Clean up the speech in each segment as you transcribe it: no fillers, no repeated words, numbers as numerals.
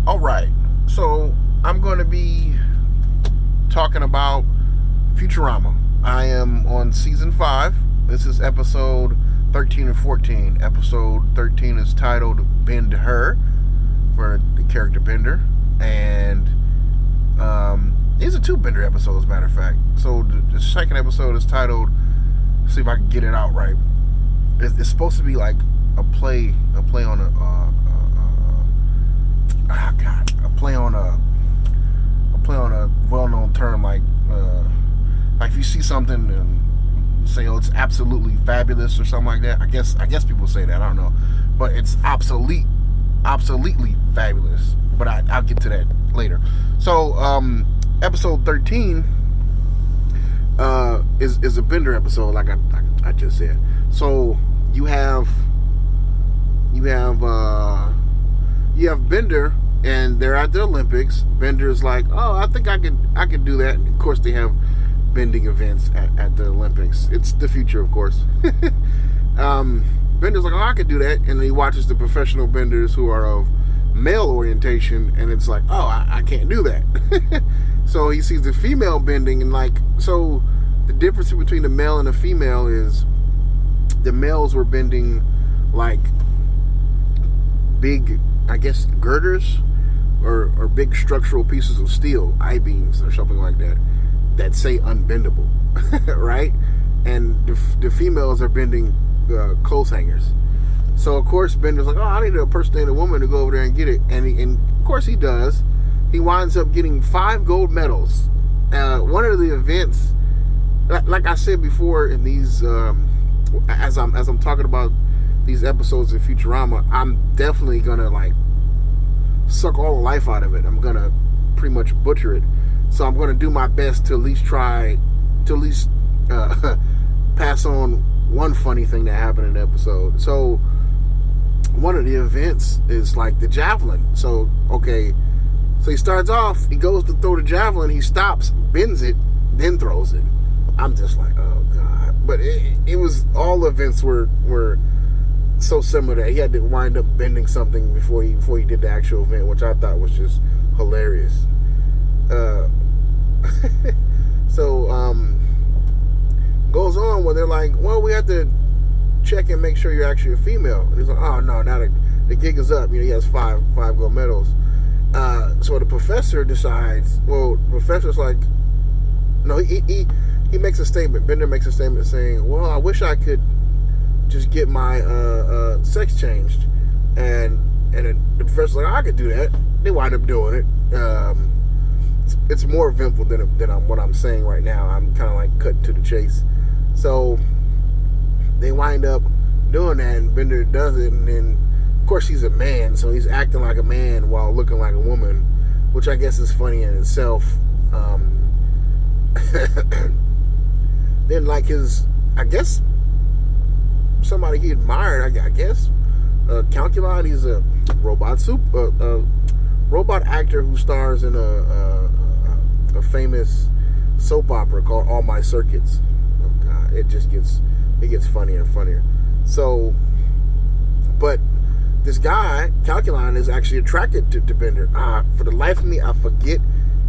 All right, so I'm going to be talking about Futurama. I am on season 5. This is episode 13 and 14. Episode 13 is titled Bend Her, for the character Bender. And these are 2 Bender episodes, matter of fact. So the second episode is titled, let's see if I can get it out right. It's supposed to be like a play on a well-known term, like if you see something and say, "Oh, it's absolutely fabulous" or something like that. I guess people say that. I don't know, but it's obsoletely fabulous. But I'll get to that later. So episode 13 is a Bender episode, like I just said. So you have Bender, and they're at the Olympics. Bender's like, "Oh, I think I could do that." And of course, they have bending events at the Olympics. It's the future, of course. Bender's like, "Oh, I could do that," and then he watches the professional benders who are of male orientation, and it's like, "Oh, I can't do that." So he sees the female bending, and so the difference between the male and the female is the males were bending like big, I guess, girders or big structural pieces of steel, I-beams or something like that say unbendable, right? And the females are bending clothes hangers. So of course Bender's like, "Oh, I need to impersonate a woman to go over there and get it," and of course he does. He winds up getting 5 gold medals. One of the events, like I said before, in these as I'm talking about these episodes of Futurama, I'm definitely gonna suck all the life out of it. I'm gonna pretty much butcher it. So I'm gonna do my best to at least pass on one funny thing that happened in the episode. So one of the events is like the javelin. So he starts off, he goes to throw the javelin, he stops, bends it, then throws it. I'm just like, oh god. But it was, all events were so similar that he had to wind up bending something before he did the actual event, which I thought was just hilarious. So goes on where they're like, "Well, we have to check and make sure you're actually a female." And he's like, "Oh no, now the gig is up." He has five gold medals. So the professor decides. Well, the professor's like, no, he makes a statement. Bender makes a statement saying, "Well, I wish I could just get my sex changed," and then the professor's like, "I could do that." They wind up doing it. It's more eventful than what I'm saying right now. I'm kind of like cutting to the chase. So they wind up doing that, and Bender does it, and then of course he's a man, so he's acting like a man while looking like a woman, which I guess is funny in itself. Then I guess somebody he admired, I guess, Calculon. He's a robot robot actor who stars in a famous soap opera called All My Circuits. Oh god, it gets funnier and funnier. So, but this guy Calculon is actually attracted to Bender. For the life of me, I forget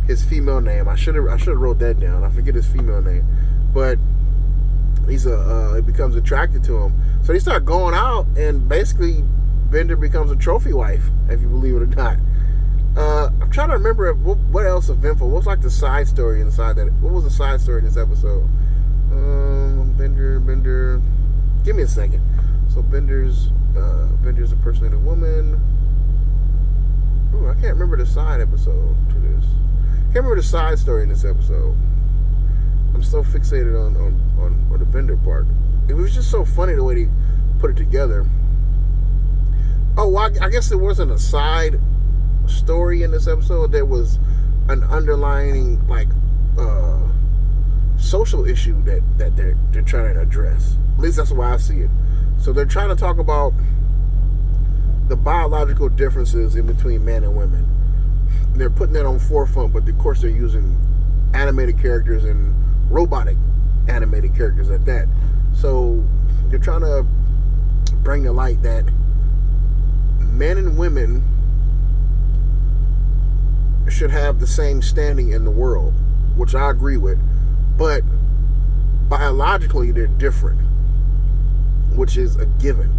his female name. I should have wrote that down. I forget his female name, but he becomes attracted to him. So they start going out, and basically Bender becomes a trophy wife, if you believe it or not. I'm trying to remember what else eventful. What's like the side story inside that? What was the side story in this episode? Bender. Give me a second. So Bender's impersonating a woman. Ooh, I can't remember the side episode to this. Can't remember the side story in this episode. I'm so fixated on the Bender part. It was just so funny the way they put it together. Oh, well, I guess there wasn't a side story in this episode. There was an underlining social issue that they're trying to address. At least that's why I see it. So they're trying to talk about the biological differences in between men and women. They're putting that on forefront, but of course they're using animated characters and robotic animated characters at that. So they're trying to bring to light that men and women should have the same standing in the world, which I agree with, but biologically they're different, which is a given.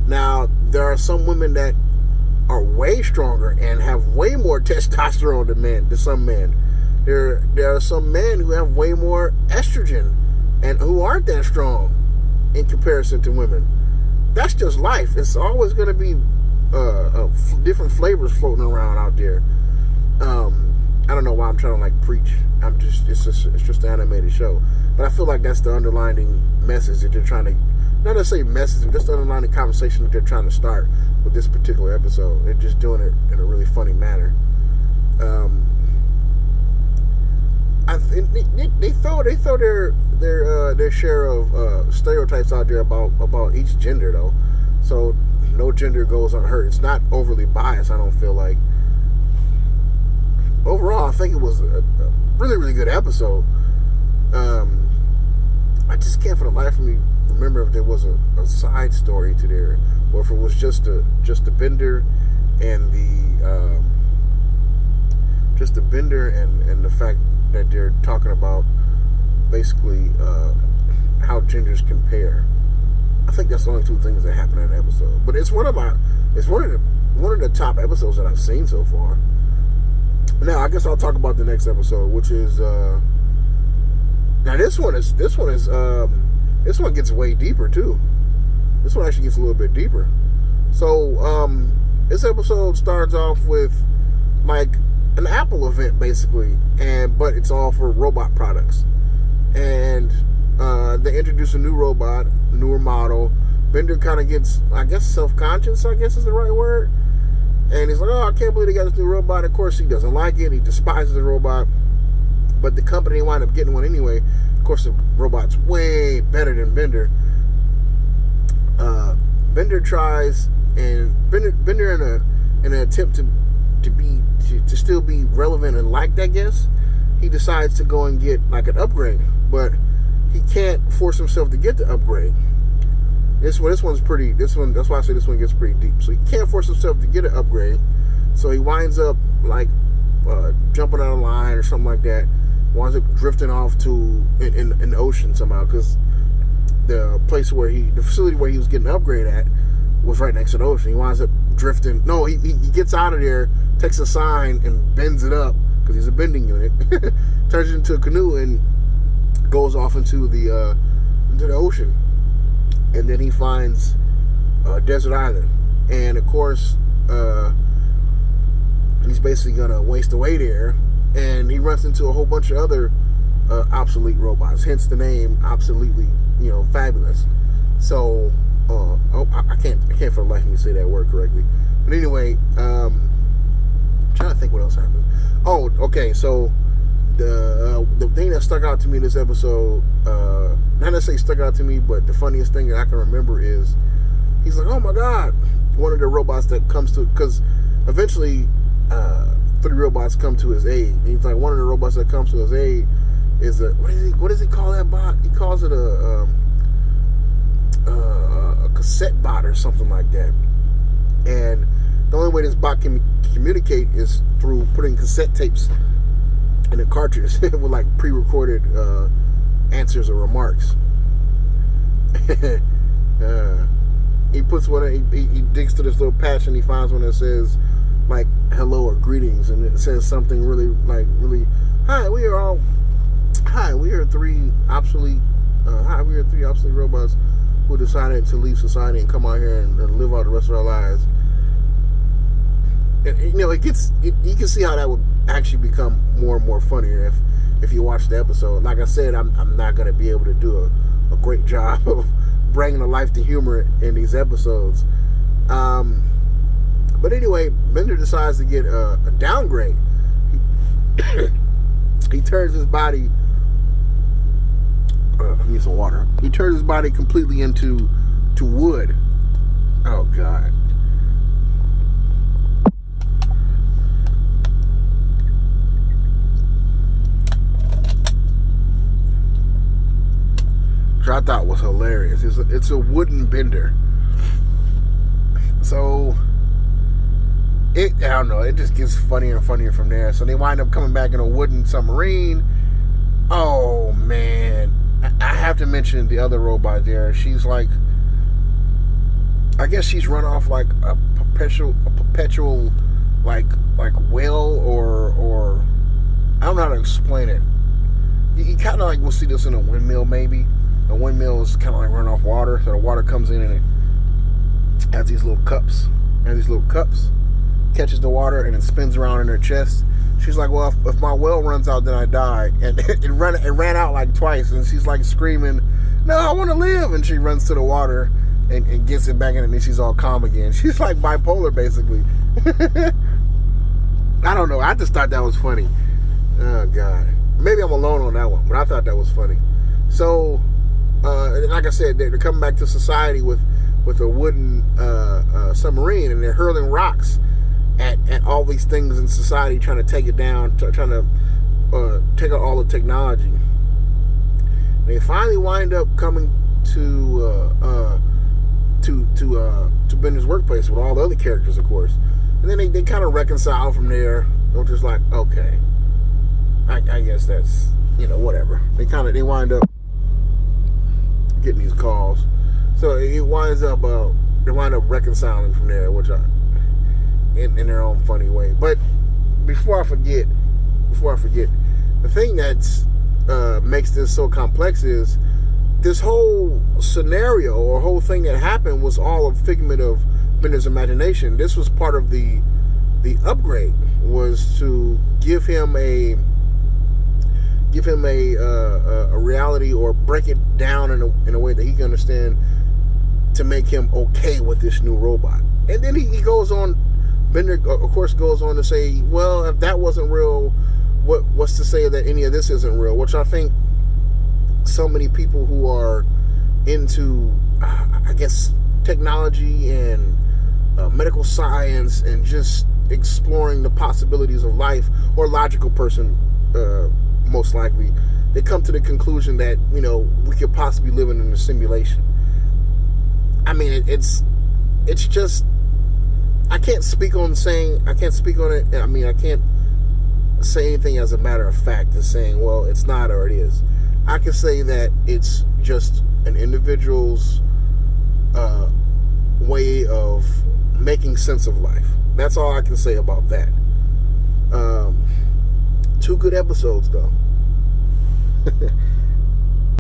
Now, there are some women that are way stronger and have way more testosterone than some men. There are some men who have way more estrogen and who aren't that strong in comparison to women. That's just life. It's always going to be different flavors floating around out there. I don't know why I'm trying to like preach. It's just an animated show, but I feel like that's the underlining message that they're trying to. Not necessarily message, but just the underlying conversation that they're trying to start with this particular episode. They're just doing it in a really funny manner. They throw their share of stereotypes out there about each gender though, so no gender goes unhurt. It's not overly biased. I don't feel like. Overall, I think it was a really, really good episode. I just can't for the life of me remember if there was a side story to there, or if it was just a Bender and the fact that they're talking about basically how genders compare. I think that's the only two things that happen in an episode. But it's one of the top episodes that I've seen so far. Now I guess I'll talk about the next episode, which is now this one gets way deeper too. This one actually gets a little bit deeper. So this episode starts off with like an Apple event basically, but it's all for robot products. And they introduce a new robot, newer model. Bender kind of gets, I guess, self-conscious, I guess is the right word. And he's like, oh, I can't believe they got this new robot. Of course, he doesn't like it. He despises the robot. But the company wound up getting one anyway. Of course, the robot's way better than Bender. Bender tries, and Bender in an attempt to still be relevant and liked, I guess, he decides to go and get like an upgrade. But he can't force himself to get the upgrade. That's why I say this one gets pretty deep. So he can't force himself to get an upgrade. So he winds up like jumping out of line or something like that. Winds up drifting off to in the ocean somehow, because the facility where he was getting an upgrade at was right next to the ocean. He winds up drifting. No, he gets out of there, takes a sign and bends it up because he's a bending unit. Turns it into a canoe and goes off into the ocean. And then he finds a desert island. And of course, he's basically going to waste away there. And he runs into a whole bunch of other obsolete robots. Hence the name, obsoletely, fabulous. So, I can't for the life of me say that word correctly. But anyway, I'm trying to think what else happened. Oh, okay, so the thing that stuck out to me in this episode, not necessarily stuck out to me, but the funniest thing that I can remember is he's like, oh my god, one of the robots that comes to, because eventually 3 robots come to his aid. And he's like, one of the robots that comes to his aid is what does he call that bot? He calls it a cassette bot or something like that. And the only way this bot can communicate is through putting cassette tapes in a cartridge with like pre-recorded answers or remarks. He puts one. He digs to this little patch and he finds one that says like hello or greetings, and it says something really hi, we are 3 obsolete robots who decided to leave society and come out here and live out the rest of our lives. And, you can see how that would actually become more and more funnier if you watch the episode. Like I said, I'm not going to be able to do a great job of bringing to life the humor in these episodes. But anyway, Bender decides to get a downgrade. He turns his body. I need some water. He turns his body completely into wood. Oh God. Which I thought was hilarious. It's a wooden bender. So I don't know. It just gets funnier and funnier from there. So they wind up coming back in a wooden submarine. Oh man, I have to mention the other robot there. She's like, I guess she's run off like a perpetual, like whale or I don't know how to explain it. You kind of like will see this in a windmill maybe. A windmill is kind of like run off water, so the water comes in and it has these little cups. Catches the water and it spins around in her chest. She's like, well, if my well runs out, then I die. And it ran out like twice, and she's like screaming, no, I want to live. And she runs to the water and gets it back in, and then she's all calm again. She's like bipolar, basically. I don't know. I just thought that was funny. Oh, God. Maybe I'm alone on that one, but I thought that was funny. So, like I said, they're coming back to society with a wooden submarine, and they're hurling rocks at all these things in society, trying to take it down, trying to take out all the technology. And they finally wind up coming to Bender's workplace with all the other characters, of course. And then they kind of reconcile from there. They're just like, okay, I guess that's, whatever. They wind up getting these calls. So they wind up reconciling from there, which in their own funny way. But before I forget, the thing that's makes this so complex is this whole scenario or whole thing that happened was all a figment of Bender's imagination. This was part of the upgrade, was to give him a reality, or break it down in a way that he can understand, to make him okay with this new robot. And then he goes on. Bender, of course, goes on to say, well, if that wasn't real, what's to say that any of this isn't real? Which I think so many people who are into, I guess, technology and medical science and just exploring the possibilities of life, or logical person, most likely, they come to the conclusion that, we could possibly live in a simulation. I mean, it's just, I can't speak on it. I mean, I can't say anything as a matter of fact, as saying, well, it's not or it is. I can say that it's just an individual's way of making sense of life. That's all I can say about that. 2 good episodes, though.